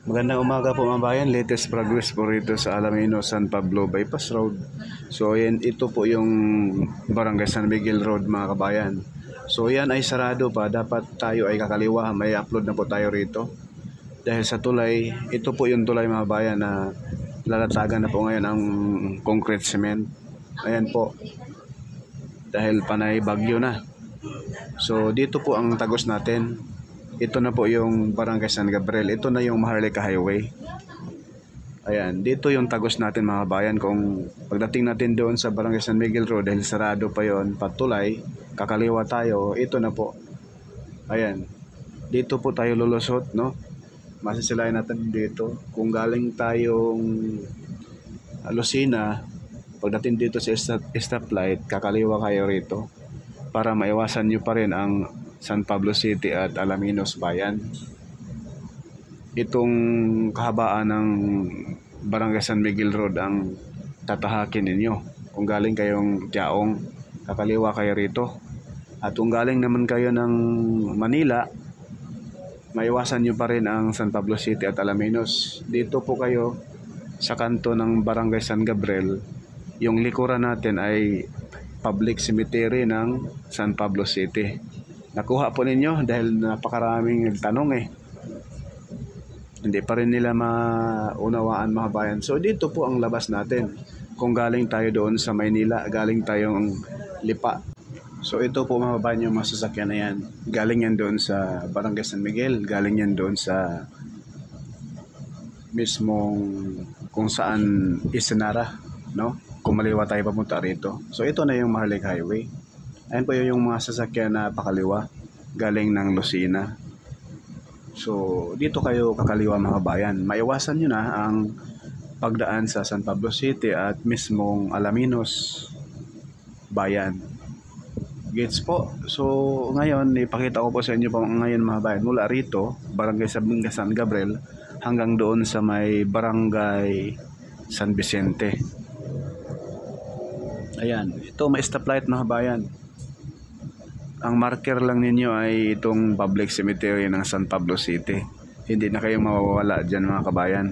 Magandang umaga po mga bayan, latest progress po rito sa Alaminos, San Pablo Bypass Road. So yan, ito po yung Barangay San Miguel Road mga kabayan. So yan ay sarado pa, dapat tayo ay kakaliwa, may upload na po tayo rito. Dahil sa tulay, ito po yung tulay mga bayan na lalatagan na po ngayon ang concrete cement. Ayan po, dahil panay bagyo na. So dito po ang tagos natin. Ito na po yung Barangay San Gabriel. Ito na yung Maharlika Highway. Ayan, dito yung tagos natin mga bayan. Kung pagdating natin doon sa Barangay San Miguel Road, dahil sarado pa yon, patulay, kakaliwa tayo, ito na po. Ayan, dito po tayo lulusot, no? Masisilayan natin dito. Kung galing tayong Lucena, pagdating dito sa stoplight, kakaliwa kayo rito para maiwasan nyo pa rin ang San Pablo City at Alaminos Bayan. Itong kahabaan ng Barangay San Miguel Road ang tatahakin ninyo. Kung galing kayong Tiaong, kakaliwa kayo rito. At kung galing naman kayo ng Manila, maiwasan nyo pa rin ang San Pablo City at Alaminos. Dito po kayo sa kanto ng Barangay San Gabriel. Yung likuran natin ay public cemetery ng San Pablo City. Nakuha po ninyo dahil napakaraming nagtanong eh. Hindi pa rin nila maunawaan mga bayan. So dito po ang labas natin. Kung galing tayo doon sa Maynila, galing tayong Lipa. So ito po mga bayan yung masasakyan na yan. Galing yan doon sa Barangay San Miguel. Galing yan doon sa mismong kung saan Isenara, no? Kung maliwa tayo papunta rito. So ito na yung Maharlika Highway. Ayan po yung mga sasakyan na pakaliwa galing ng Lucena. So dito kayo kakaliwa mga bayan. Maiwasan nyo na ang pagdaan sa San Pablo City at mismong Alaminos Bayan. Gets po. So ngayon ipakita ko po sa inyo po ngayon mga bayan. Mula rito, Barangay San Gabriel hanggang doon sa may Barangay San Vicente. Ayan, ito may stoplight mga bayan. Ang marker lang ninyo ay itong public cemetery ng San Pablo City. Hindi na kayo mawawala dyan mga kabayan.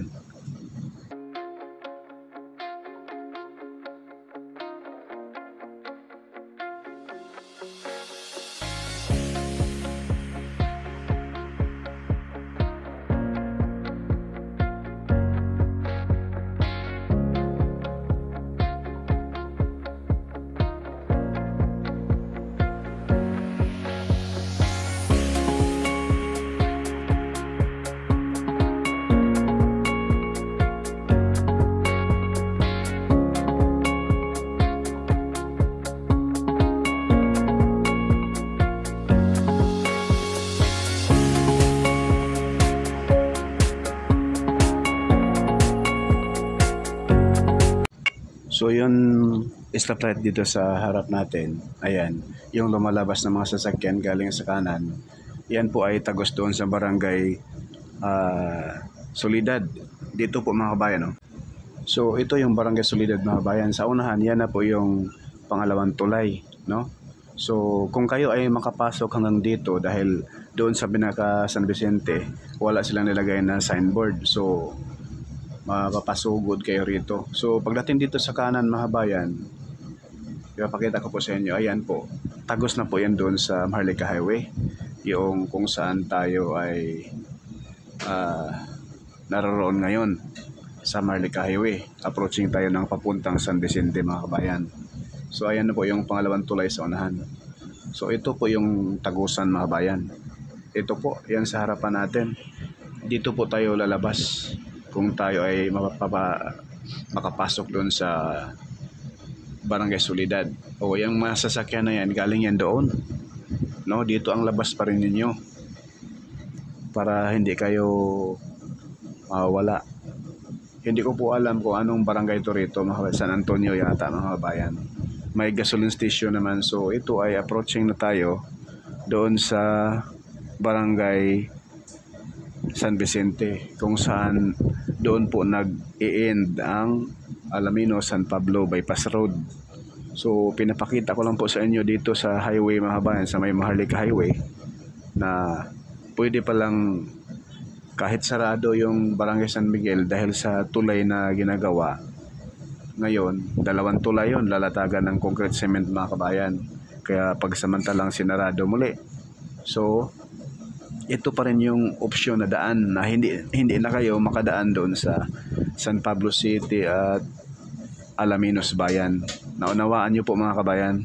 So yun, stoplight dito sa harap natin. Ayan, yung lumalabas ng mga sasakyan galing sa kanan. Yan po ay tagos doon sa Barangay Solidad. Dito po mga kabayan. No? So ito yung Barangay Solidad mga kabayan. Sa unahan, yan na po yung pangalawang tulay. No? So kung kayo ay makapasok hanggang dito dahil doon sa Binaka San Vicente, wala silang nilagay na signboard. So mapapasugod kayo rito. So pagdating dito sa kanan mga bayan, ipapakita ko po sa inyo, ayan po, tagos na po yan doon sa Maharlika Highway, yung kung saan tayo ay naroon ngayon sa Maharlika Highway. Approaching tayo ng papuntang San Vicente mga kabayan. So ayan na po yung pangalawang tulay sa unahan. So ito po yung tagusan mga bayan. Ito po, yan sa harapan natin. Dito po tayo lalabas kung tayo ay makapasok doon sa Barangay Solidad. O yung mga sasakyan na yan, galing yan doon. No, dito ang labas pa rin ninyo para hindi kayo mawala. Hindi ko po alam kung anong barangay ito rito, San Antonio yata mga bayan. May gasoline station naman. So ito ay approaching na tayo doon sa Barangay San Vicente, kung saan doon po nag-i-end ang Alaminos San Pablo Bypass Road. So pinapakita ko lang po sa inyo dito sa highway mga kabayan, sa may Maharlika Highway, na pwede palang kahit sarado yung Barangay San Miguel dahil sa tulay na ginagawa, ngayon, 2 tulay yon, lalatagan ng concrete cement mga kabayan. Kaya pagsamantalang sinarado muli. So, ito pa rin yung opsyon na daan na hindi na kayo makadaan doon sa San Pablo City at Alaminos Bayan. Naunawaan niyo po mga kabayan.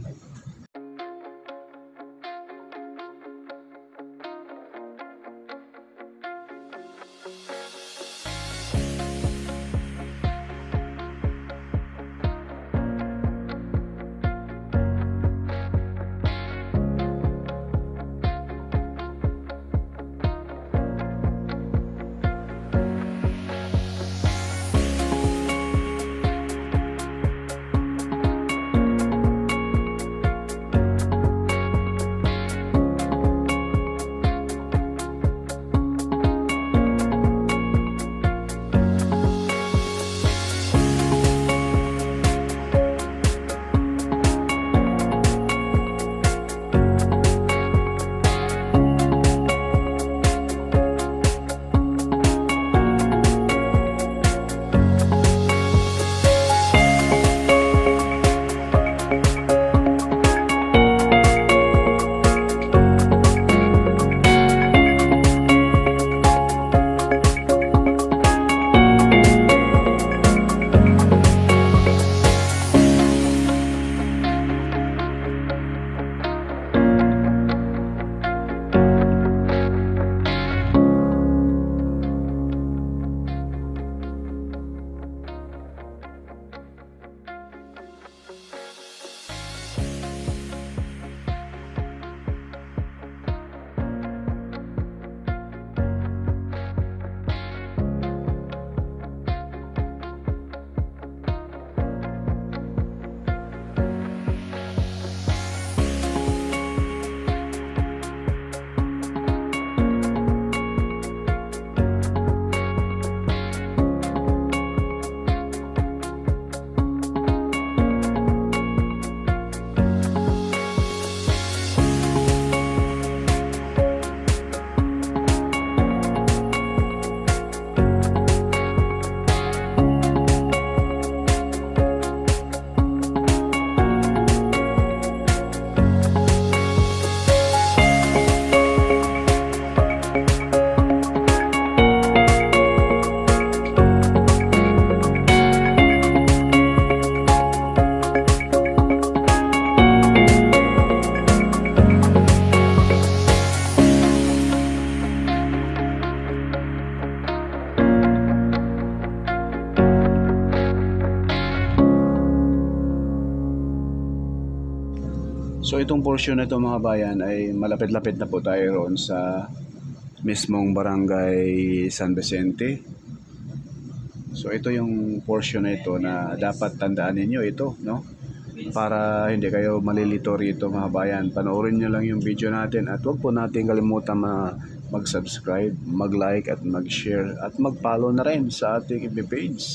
So itong portion na ito mga bayan ay malapit-lapit na po tayo roon sa mismong barangay San Vicente. So ito yung portion na ito na dapat tandaan ninyo ito, no? Para hindi kayo malilito rito mga bayan. Panoorin nyo lang yung video natin at huwag po natin kalimutan mag-subscribe, mag-like at mag-share at mag-follow na rin sa ating FB page.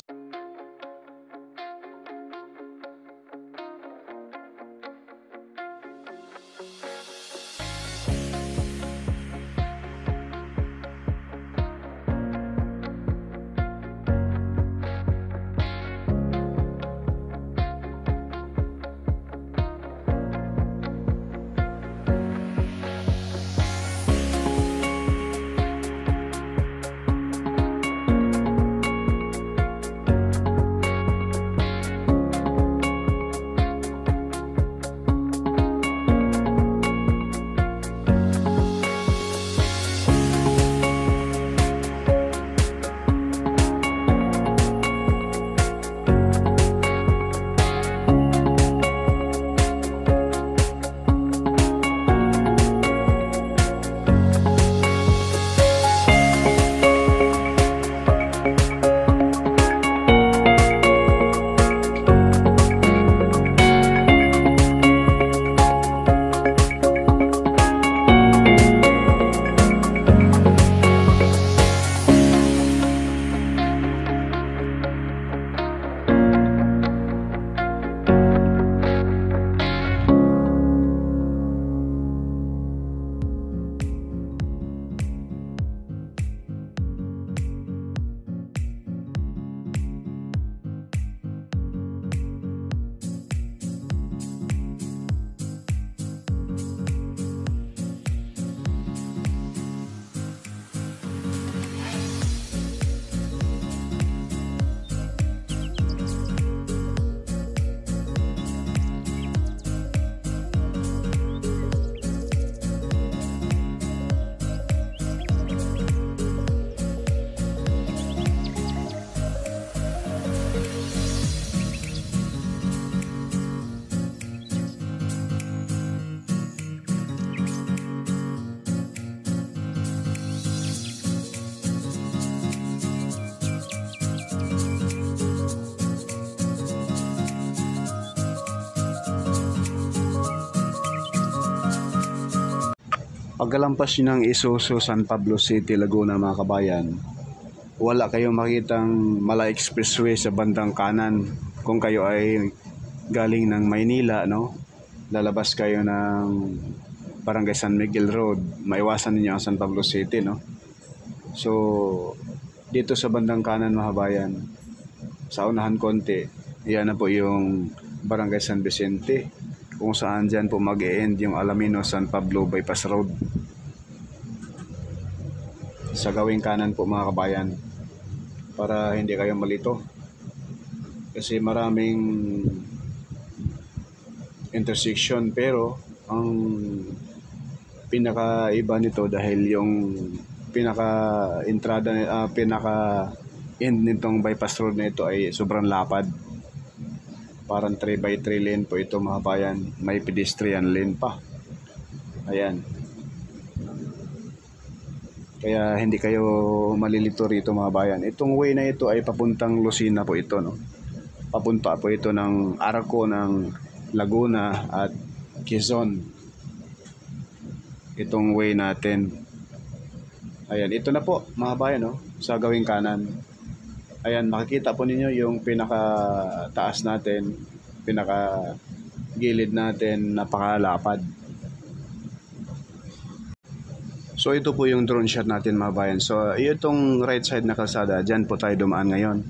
Pagkalampas nyo ng Isuzu San Pablo City, Laguna mga kabayan, wala kayong makitang Malay Expressway sa bandang kanan. Kung kayo ay galing ng Maynila, no? Lalabas kayo ng Barangay San Miguel Road, maiwasan ninyo ang San Pablo City, no? So, dito sa bandang kanan mga kabayan, sa unahan konti, yan na po yung Barangay San Vicente, kung saan dyan po mag-e-end yung Alaminos San Pablo Bypass Road. Sa gawing kanan po mga kabayan, para hindi kayo malito. Kasi maraming intersection, pero ang pinakaiba nito dahil yung pinaka-entrada, pinaka-end nitong bypass road na ito ay sobrang lapad. Parang 3x3 lane po ito mga kabayan. May pedestrian lane pa. Ayan. Kaya hindi kayo malilito rito mga bayan. Itong way na ito ay papuntang Lucena po ito, no? Papunta po ito ng Arco ng Laguna at Quezon. Itong way natin. Ayan, ito na po mga bayan, no? Sa gawing kanan. Ayan, makikita po ninyo yung pinaka taas natin, pinaka gilid natin, napakalapad. So ito po yung drone shot natin mga bayan. So itong right side na kalsada, dyan po tayo dumaan ngayon.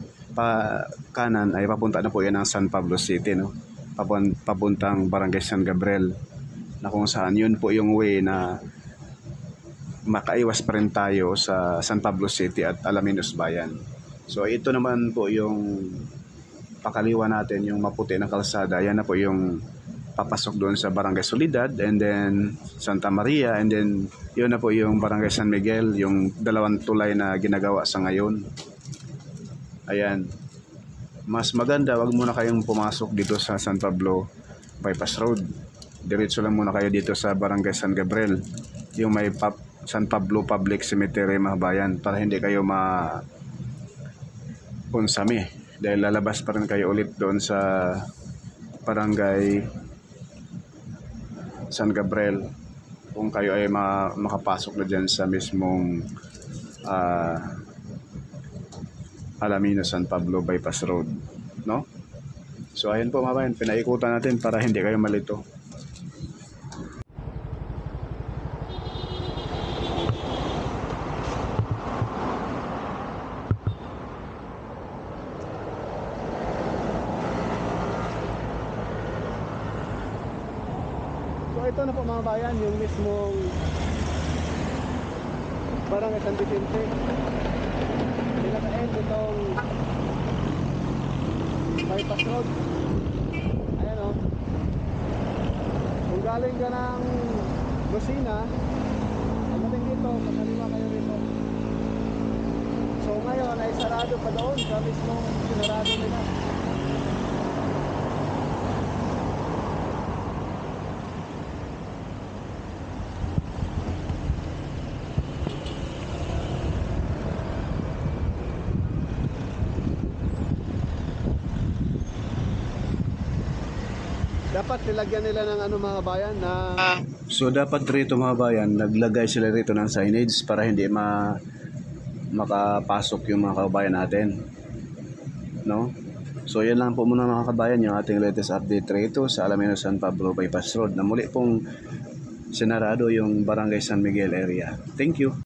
Kanan ay papunta na po yan ng San Pablo City, no? Papuntang Barangay San Gabriel, na kung saan yun po yung way na makaiwas pa rin tayo sa San Pablo City at Alaminos Bayan. So ito naman po yung pakaliwa natin, yung maputi na kalsada. Yan na po yung papasok doon sa Barangay Solidad, and then Santa Maria, and then yun na po yung Barangay San Miguel, yung dalawang tulay na ginagawa sa ngayon. Ayan. Mas maganda, wag muna kayong pumasok dito sa San Pablo Bypass Road. Diretso lang muna kayo dito sa Barangay San Gabriel, yung may San Pablo Public Cemetery mga bayan, para hindi kayo punsami, dahil lalabas pa rin kayo ulit doon sa Barangay San Gabriel kung kayo ay makapasok na dyan sa mismong Alaminos San Pablo Bypass Road, no? So ayan po mga bayan, pinaikutan natin para hindi kayo malito. So ito na po mga bayan, yung mismong Barangay San Vicente. Pinaka-end itong bypass road. Ayan o. Kung galing ka ng Lucena, pagdating dito, makaliwa kayo rito. So ngayon ay sarado pa doon sa mismong sinarado nila. Dapat nilagyan nila ng ano mga bayan na... So dapat rito mga bayan, naglagay sila rito ng signage para hindi makapasok yung mga kabayan natin, no? So yan lang po muna mga kabayan, yung ating latest update rito sa Alaminos San Pablo Bypass Road, na muli pong sinarado yung Barangay San Miguel area. Thank you.